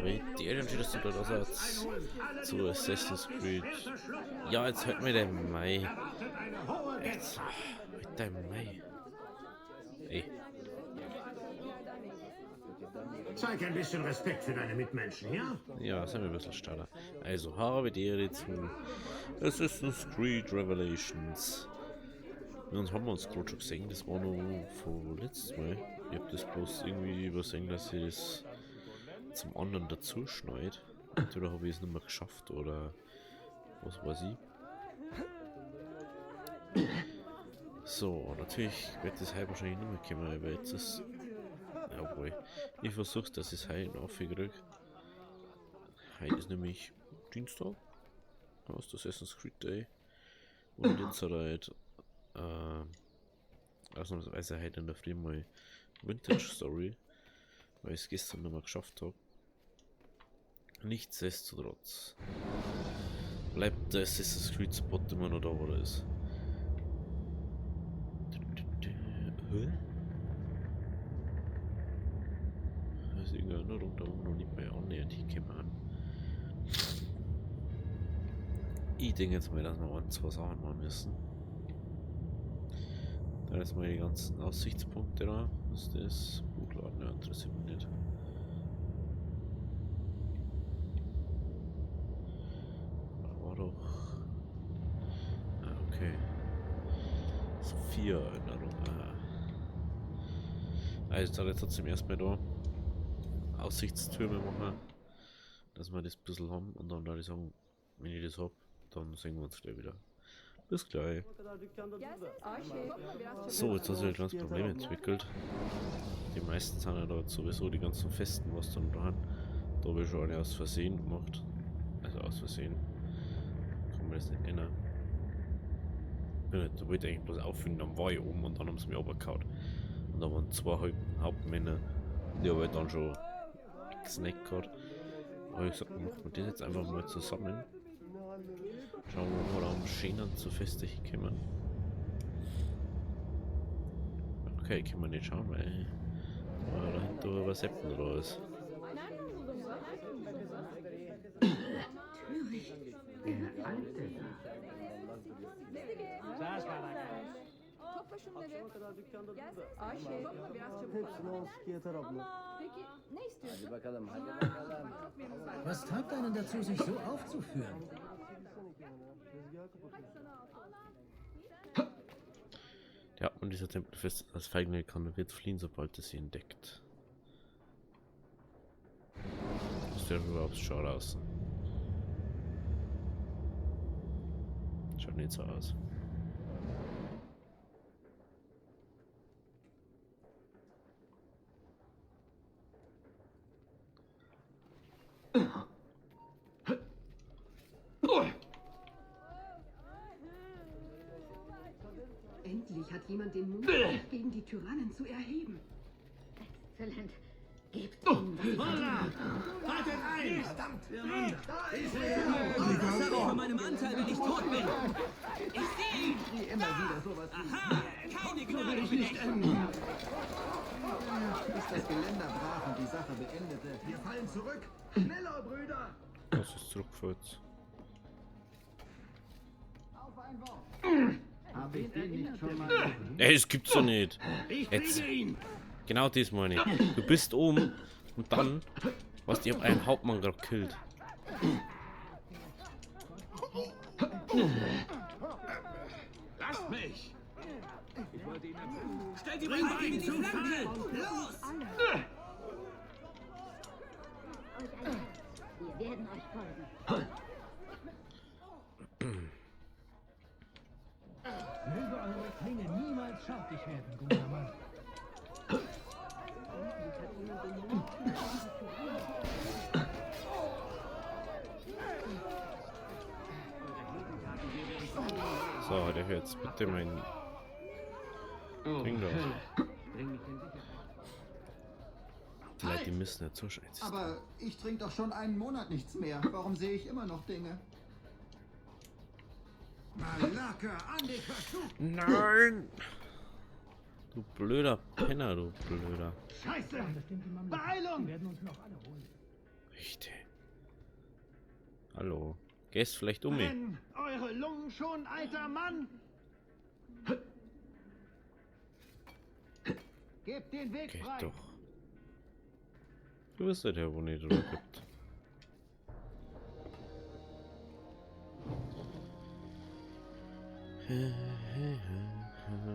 Wie die Ehrenschieders oder Ersatz zu Assassin's Creed. Ja, jetzt hört mir der Mai. Jetzt mit dem Mai. Ey. Zeig ein bisschen Respekt für deine Mitmenschen, ja? Ja, sind wir ein bisschen stiller. Also, habe die Ehre zu Assassin's Creed Revelations. Uns haben wir uns gerade schon gesehen, das war noch von letztes Mal. Ich hab das bloß irgendwie übersehen, dass ich das zum anderen dazu schneid. Entweder habe ich es nicht mehr geschafft oder was weiß ich. So, natürlich wird das heute wahrscheinlich nicht mehr kommen, weil jetzt ist. Jawohl. Ich versuche, dass ich es heute aufkriege. Heute ist nämlich Dienstag. Das ist Assassin's Creed Day. Und jetzt halt ausnahmsweise heute in der Früh mal Vintage Story, weil ich es gestern nicht mehr geschafft habe. Nichtsdestotrotz bleibt der Assassin's Creed Spot immer noch da, wo er ist. Da ist irgendeine Erinnerung da oben noch nicht mehr annähernd hingekommen. Ich denke jetzt mal, dass wir ein, zwei Sachen machen müssen. Da ist mal die ganzen Aussichtspunkte da. Was ist das? Hochladen, ja, interessiert mich nicht. War doch. Ah, okay. Sophia-Erinnerung. Also, da jetzt trotzdem erstmal da Aussichtstürme machen, dass wir das ein bisschen haben und dann würde ich sagen, wenn ich das habe, dann sehen wir uns gleich wieder. Bis gleich. So, jetzt hat sich ein kleines Problem entwickelt. Die meisten sind ja da sowieso die ganzen Festen, was dann da haben. Da habe ich schon alle aus Versehen gemacht. Also aus Versehen. Kann man das nicht erinnern. Da wollte ich eigentlich bloß auffinden, dann war ich oben und dann haben sie mich runtergehauen. Und da waren zwei Hauptmänner, die habe ich dann schon gesnackt gehabt. Aber ich gesagt, machen wir das jetzt einfach mal zusammen. Schauen wir mal, am Schienen zu feste hinkommen. Okay, können wir nicht schauen, weil dahinter was Seppen oder was. Was treibt einen dazu, sich so aufzuführen? Ja, und dieser Tempelfest, das Feiglinge kann wird fliehen, sobald es sie entdeckt. Das sieht überhaupt schon aus. Schaut nicht so aus. Endlich hat jemand den Mut, gegen die Tyrannen zu erheben. Exzellent. Gebt ihm was. Haltet ein! Verdammt! Was habe ich von meinem Anteil, wenn ich tot bin? Ich sehe ihn! Wie immer wieder sowas. Aha! Keine Gnade für dich! Bis das Geländer brach und die Sache beendete. Wir fallen zurück! Schneller, Brüder! Das ist zurückgeführt. Auf ein Wort. Habe ich den nicht schon mal gesehen? Ey, das gibt's doch nicht. Ich Jetzt. kriege ihn! Genau das meine ich. Du bist oben und dann, was ich hab einen Hauptmann gerade killt. Lasst mich! Ich wollte ihn Stell die Beine gegen die Flanke! Los! Wir werden euch folgen. Möge eure Klinge niemals schartig werden, guter Mann. So, der hört jetzt bitte mein Ding da. Die Leute, die müssen nicht so scheiße. Aber ich trinke doch schon einen Monat nichts mehr. Warum sehe ich immer noch Dinge? Malaka, an dich versucht! Nein! Du blöder Penner, du blöder. Scheiße! Das stimmt, die Mamluken. Beeilung! Die werden uns noch alle holen. Richte. Hallo. Gehst vielleicht um mich? Brennen eure Lungen schon, alter Mann! Gebt den Weg Geht frei! doch. Du bist der, wo nicht drüber gibt.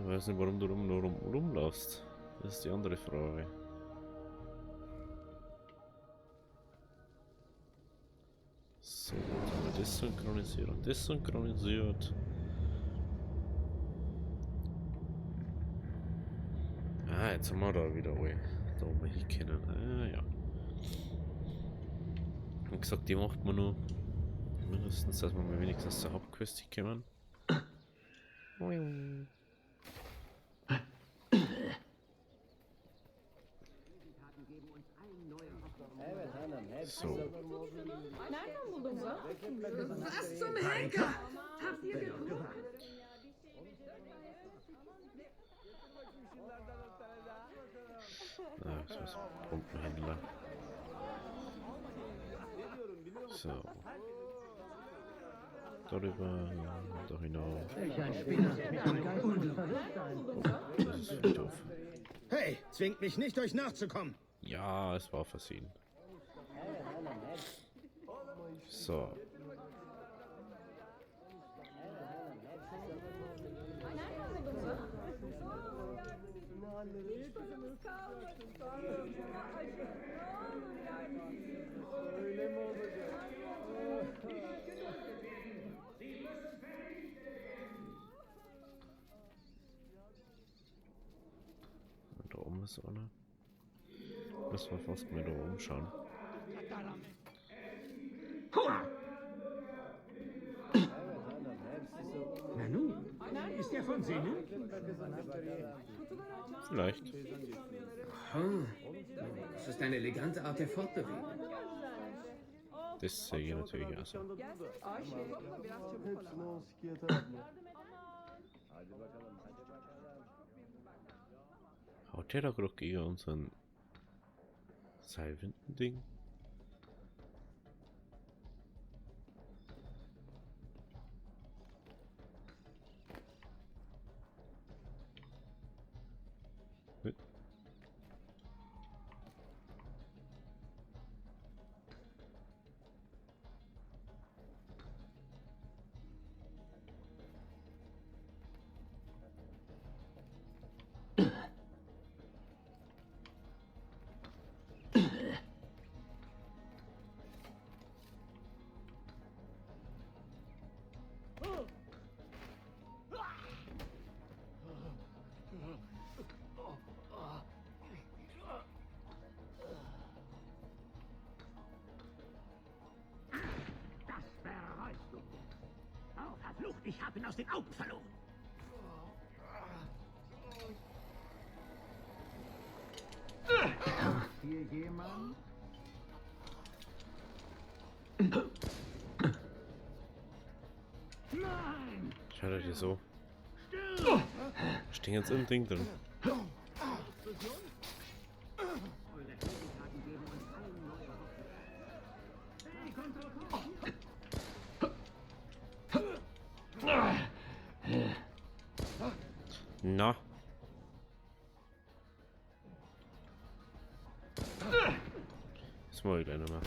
Weiß nicht, warum du rumlaufst. Das ist die andere Frage. So, jetzt haben wir das synchronisiert und das synchronisiert. Ah, jetzt haben wir da wieder alle. Da oben hin können. Ah, ja. Wie gesagt, die macht man nur. Mindestens, dass wir mal wenigstens zur Hauptquest kommen. So. Was zum Henker? Habt ihr geguckt? Ah, das ist Pumpenhändler. So. Darüber, da hinauf. Welch ein Spinner. Das ist Friedhof. Hey, zwingt mich nicht, euch nachzukommen. Ja, es war versehen. So. Und da oben ist einer. Müssen wir fast mal da oben schauen. Nanu, ist der von Sinnen? Vielleicht. Das ist eine elegante Art der Fortbewegung. Das sehe ich natürlich auch so. Haut der da gerade gegen unseren Seilwinden-Ding? Das bereust du. Oh, verflucht, ich habe ihn aus den Augen verloren. Hier jemand? Nein! Schaut euch das so. Stehen jetzt im Ding drin. Na. Das mache ich gleich nochmal.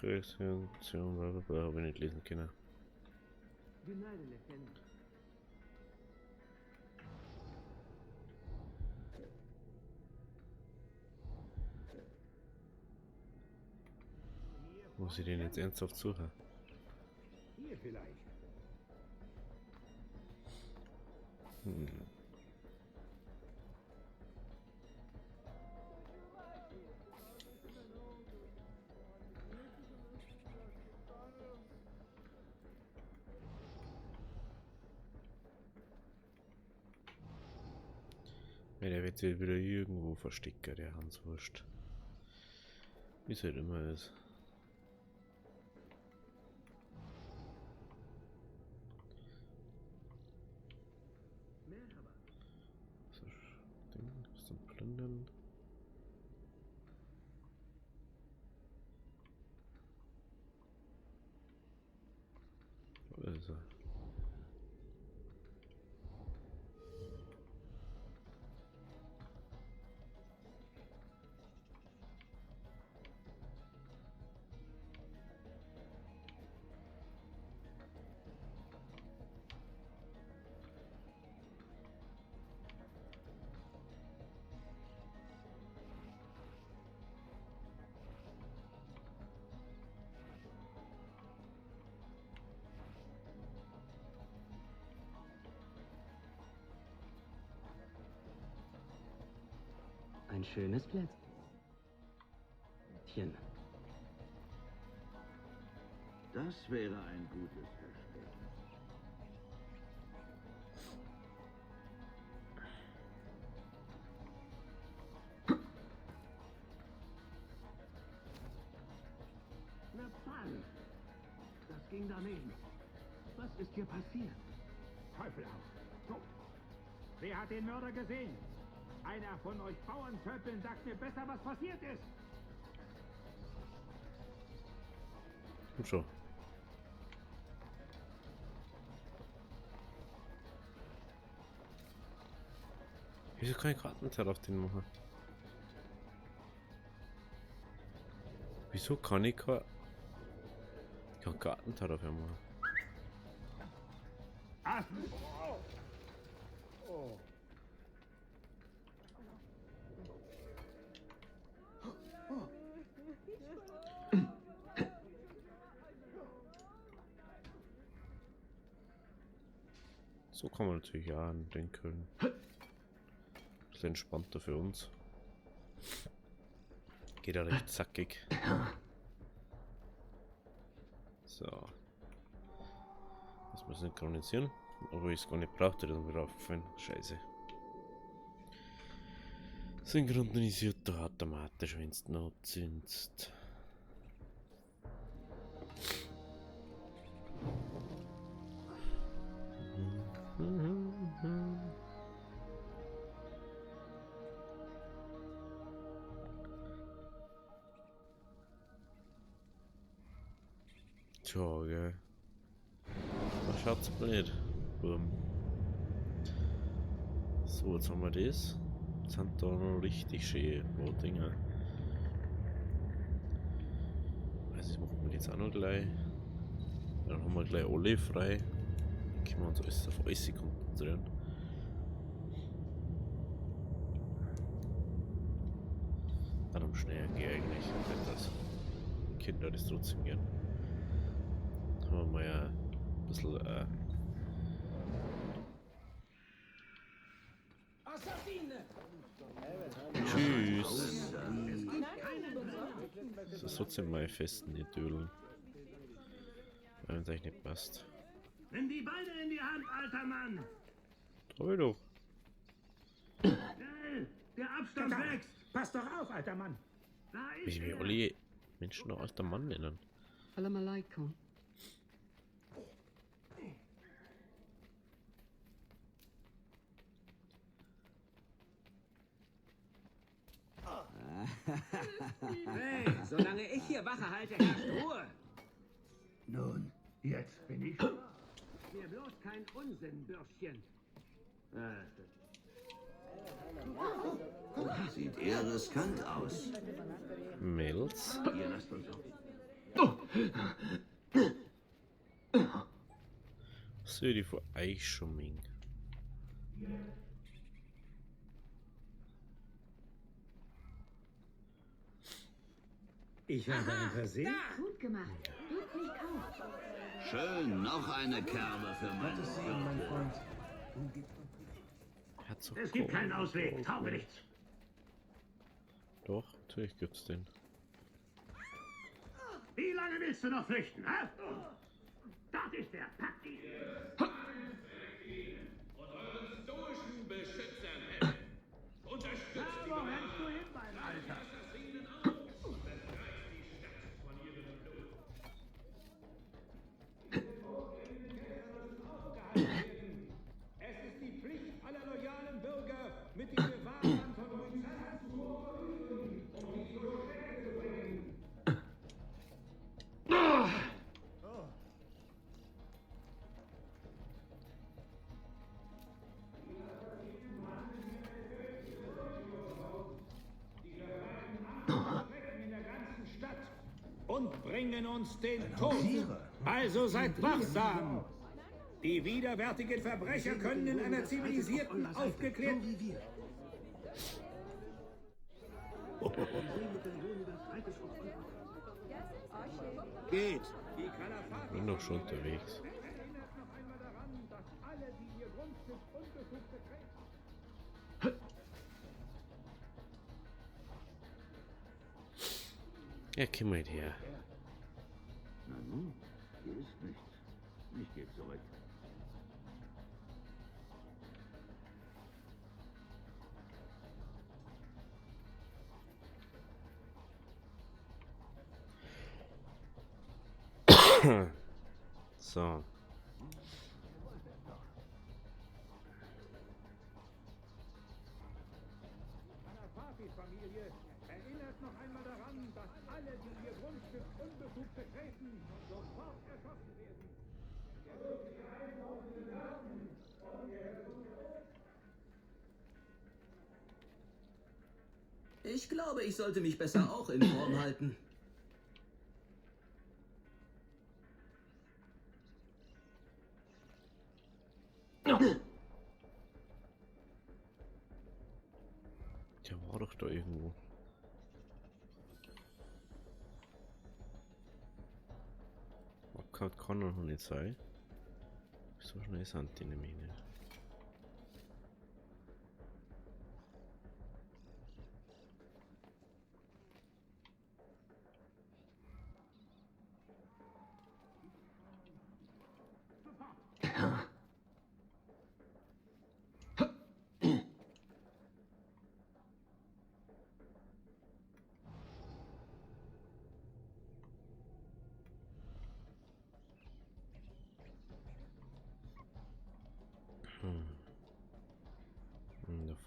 Reaktion, blablabla, habe ich nicht lesen können. Muss ich den jetzt ernsthaft suchen? Hier vielleicht. Ja, der wird sich wieder irgendwo verstecken, der Hanswurst. Wie es halt immer ist. drinnen. Wo ist er? Ein schönes Plätzchen. Das wäre ein gutes Versprechen. Na Mann, das ging daneben. Was ist hier passiert? Teufel auf. So. Wer hat den Mörder gesehen? Einer von euch Bauerntöpfeln sagt mir besser, was passiert ist. Komm schon. Wieso kann ich Kartenteil auf den machen? Wieso kann ich kein... Ich kann Kartenteil auf den machen. Ah. So kann man natürlich ja denken. Bisschen entspannter für uns. Geht ja recht zackig. So. Das müssen wir synchronisieren. Aber ich es gar nicht brauchte, dann wieder aufgefallen. Scheiße. Synchronisiert automatisch, wenn es noch sind. Tja, gell. Da schaut's blöd. Boom. So, jetzt haben wir das. Jetzt sind da noch richtig schöne Dinger. Also, das machen wir jetzt auch noch gleich. Dann haben wir gleich alle frei. Dann können wir uns alles auf alles konzentrieren. Dann am schnellen gehe eigentlich. Das Kinder das trotzdem gern. Haben wir mal ein bisschen Tschüss. Das ist trotzdem mal festen die Dödeln. Wenn es euch nicht passt. Nimm die Beine in die Hand, alter Mann. Treu doch. Schnell, der Abstand wächst. Pass doch auf, alter Mann. Da ist Wie wir er. alle Menschen noch alter Mann nennen. Salam alaikum. Hey, solange ich hier Wache halte, herrscht Ruhe. Nun, jetzt bin ich. Mir bloß kein Unsinn, Bürschchen. Sieht eher riskant aus. Mädels. Ihr lasst uns auf. Sehe die vor euch schon Ming. Ich habe ein Versehen. Gut gemacht. Gebt nicht auf. Schön, noch eine Kerbe für meine Gürtel. Herzog Es gibt keinen Kong. Ausweg. Tauge nichts. Doch, natürlich gibt's den. Wie lange willst du noch flüchten, hä? Dort ist er. Pack ihn. Na, wo rennst du hin, mein Alter? Es ist die Pflicht aller loyalen Bürger, mit dem Bewahren von Ruizar bringen uns den Tod. Also seid wachsam. Die widerwärtigen Verbrecher können in einer zivilisierten, aufgeklärten... Geht. Ich bin doch schon unterwegs. Ja, komm mal her. Na nun, hier ist nichts. Ich gehe zurück. So. Familie erinnert noch einmal daran, dass alle, die ihr Grundstück unbefugt betreten, sofort erschossen werden. Ich glaube, ich sollte mich besser auch in Form halten. Der war doch da irgendwo. Kann noch nicht sein. So schnell sind die nämlich nicht.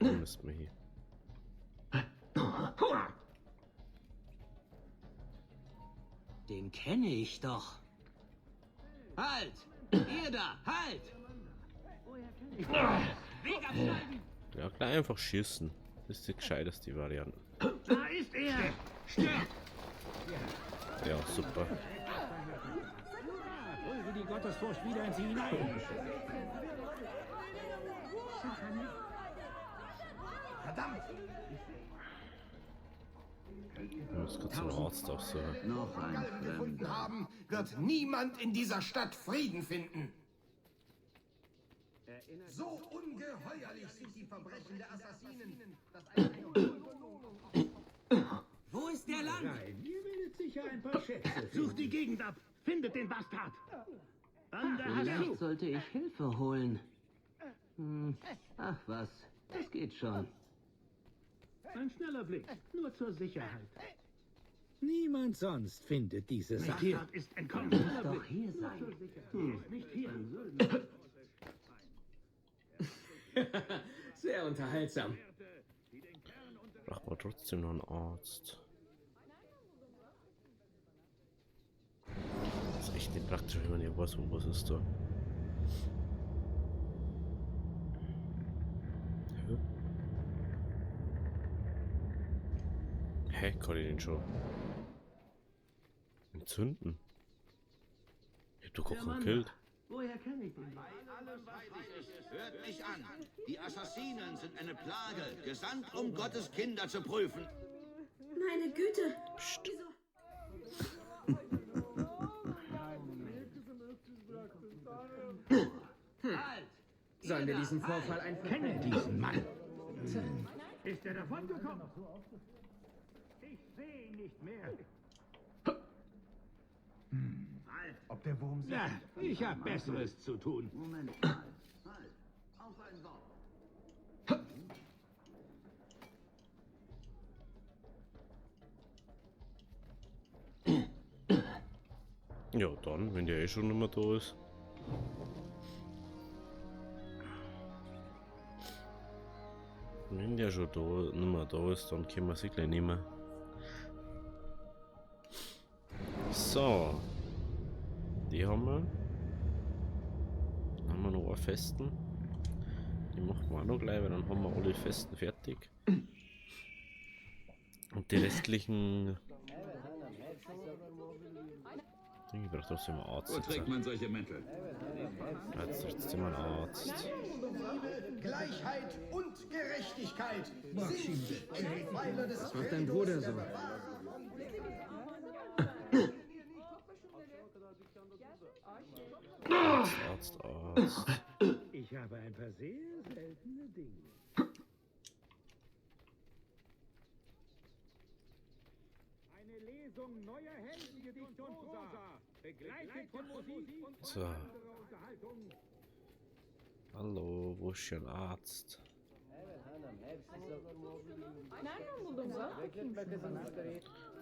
Da vorne ist mir hier. Den kenne ich doch. Halt! Ihr da! Halt! Weg abschneiden! Ja, gleich einfach schießen. Das ist die gescheiteste Variante. Da ist er! Stirb! Ja, super. Drücke die Gottesfurcht wieder in sie hinein. Verdammt! Ich muss kurz zum Arzt auch so. Noch ein Gallen gefunden Fremder. haben, wird niemand in dieser Stadt Frieden finden. So ungeheuerlich sind die Verbrechen der Assassinen, dass Wo ist der lang? Nein, ihr werdet sicher ein paar Schätze. Sucht die Gegend ab. Findet den Bastard. Vielleicht sollte ich Hilfe holen. Ach was, das geht schon. Ein schneller Blick, nur zur Sicherheit. Niemand sonst findet diese Sache. Hier ist entkommen. Muss doch hier sein. Nicht hier. Sehr unterhaltsam. Braucht man trotzdem noch einen Arzt. Das ist echt nicht praktisch, wenn man nicht weiß, wo was ist da. Hä? Kann ich den schon entzünden? Ich hab doch gar keinen gekillt. Woher kenne ich den? Hört mich an. Die Assassinen sind eine Plage, gesandt, um Gottes Kinder zu prüfen. Meine Güte. Psst. Halt! Sollen wir diesen Vorfall einfach... Kenne diesen Mann. Ist er davongekommen? Ich sehe ihn nicht mehr. ob der Wurm Ja, ich habe Besseres zu tun. Moment mal. Halt. Auf ein Wort. Ja, dann, wenn der eh schon nicht mehr da ist. Wenn der schon da, nicht mehr da ist, dann können wir sie gleich nehmen. So. Die haben wir. Dann haben wir noch einen festen. Die machen wir auch noch gleich, weil dann haben wir alle festen fertig. Und die restlichen Ich brauche trotzdem einen Arzt. Wo trägt man solche Mäntel? Jetzt trotzdem einen Arzt. Gleichheit und Gerechtigkeit sind die Eckpfeiler des Was macht dein Bruder so? Arzt. Ich habe ein paar sehr seltene Dinge. Eine Lesung neuer Heldengedichte und Prosa, begleitet von Musik und So. anderer Unterhaltung. Hallo, wo ist ein Arzt?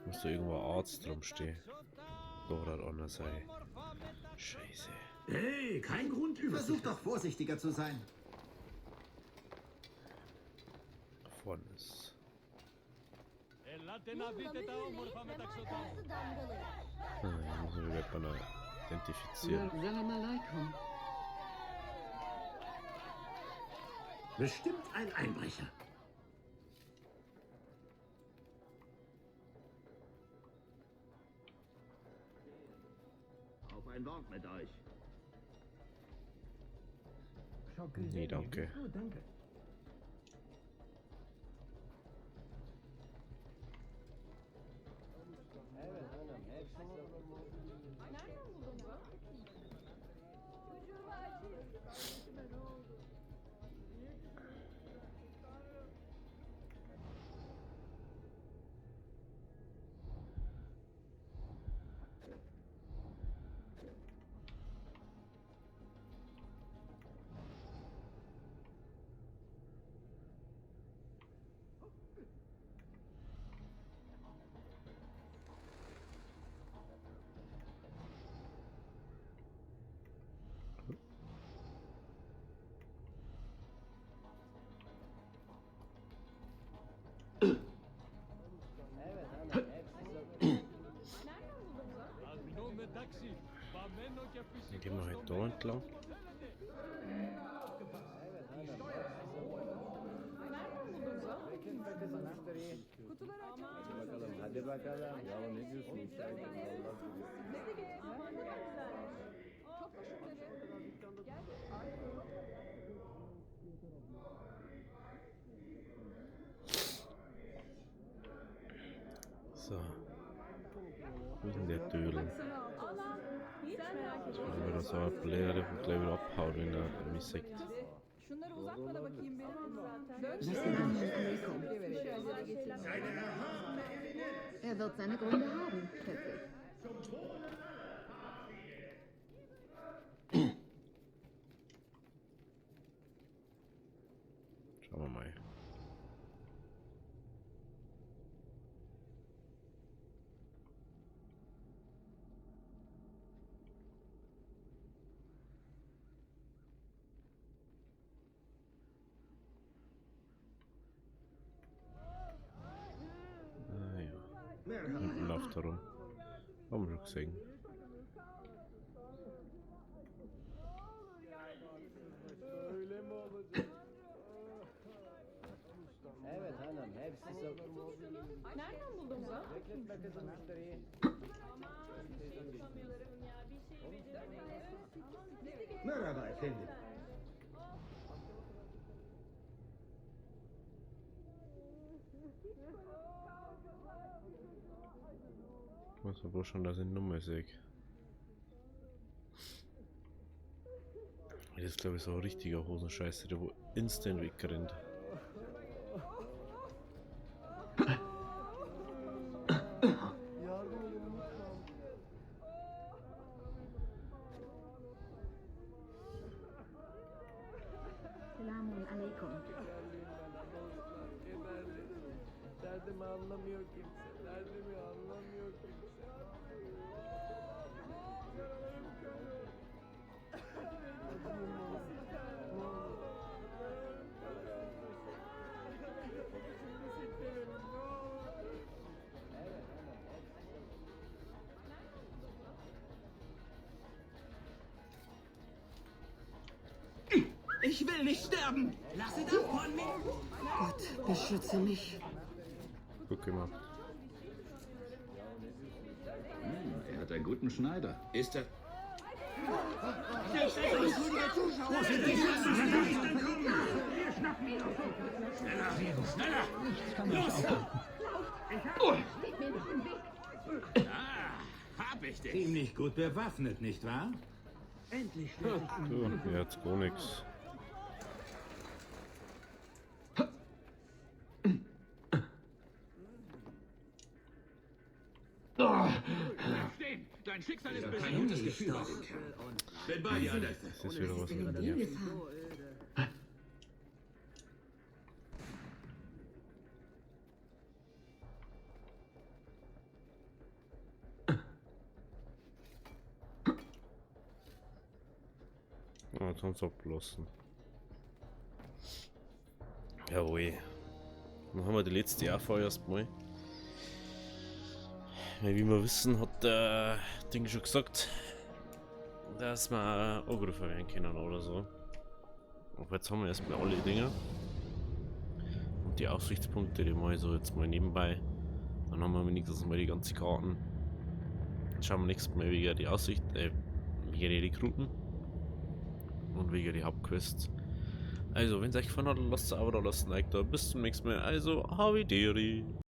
Muss da irgendwo ein Arzt drum stehen? Doch, das auch noch sei. Scheiße. Hey, kein Grund über. Versuch doch vorsichtiger zu sein. Vorne ist. Hier muss ich wieder mal identifizieren. Salam alaikum. Bestimmt ein Einbrecher. Auf ein Wort mit euch. Nee, danke. Oh, danke. Dann gehen wir halt da entlang. So. Wo ist denn der Dödel? Wenn wir das so ableeren, dann gleich wieder abhauen, wenn er mich sagt. Şunları uzatma da bakayım benim zaten. Salam alaikum. Er wird seine Gründe haben, schätze ich. Schauen wir mal. Hinten läuft er rum. Haben wir schon gesehen. Nereden buldun bunu? Merhaba efendim. Was aber schon, dass ich Nummer sehe. Das ist, glaube ich, so ein richtiger Hosenscheißer, der wo instant wegrennt. Selamun alaikum. Derdimi anlamıyor kimse. Derdimi anlamıyor kimse. Ich will nicht sterben! Lass es ab von mir! Gott, beschütze mich. Guck mal. Er hat hat einen guten Schneider. Ist er... Wo sind die Schützen? Wir schnappen ihn. Schneller! Schneller! Los! Steht mir nicht im Weg. Hab ich dich! Ziemlich gut bewaffnet, nicht wahr? Endlich schließe ich ihn. Du, jetzt gar nichts. Stehen! Dein Schicksal ist besiegt! Gutes Gefühl bei dem Kerl. Bin bei dir, Alter. Das ist wieder was mit In mir. die Gefahr. Ah, jetzt haben sie abgelassen. Jawohl. Dann haben wir die letzte Jahr erstmal. Weil wie wir wissen, hat der Ding schon gesagt, dass wir angegriffen werden können oder so. Aber jetzt haben wir erstmal alle Dinge. Und die Aussichtspunkte, die mache ich so jetzt mal nebenbei. Dann haben wir wenigstens mal die ganzen Karten. Dann schauen wir nächstes Mal wegen die Aussicht, wegen die Rekruten. Und wegen die Hauptquests. Also, wenn es euch gefallen hat, lasst ein Abo da, lasst ein Like da. Bis zum nächsten Mal. Also, Havideri.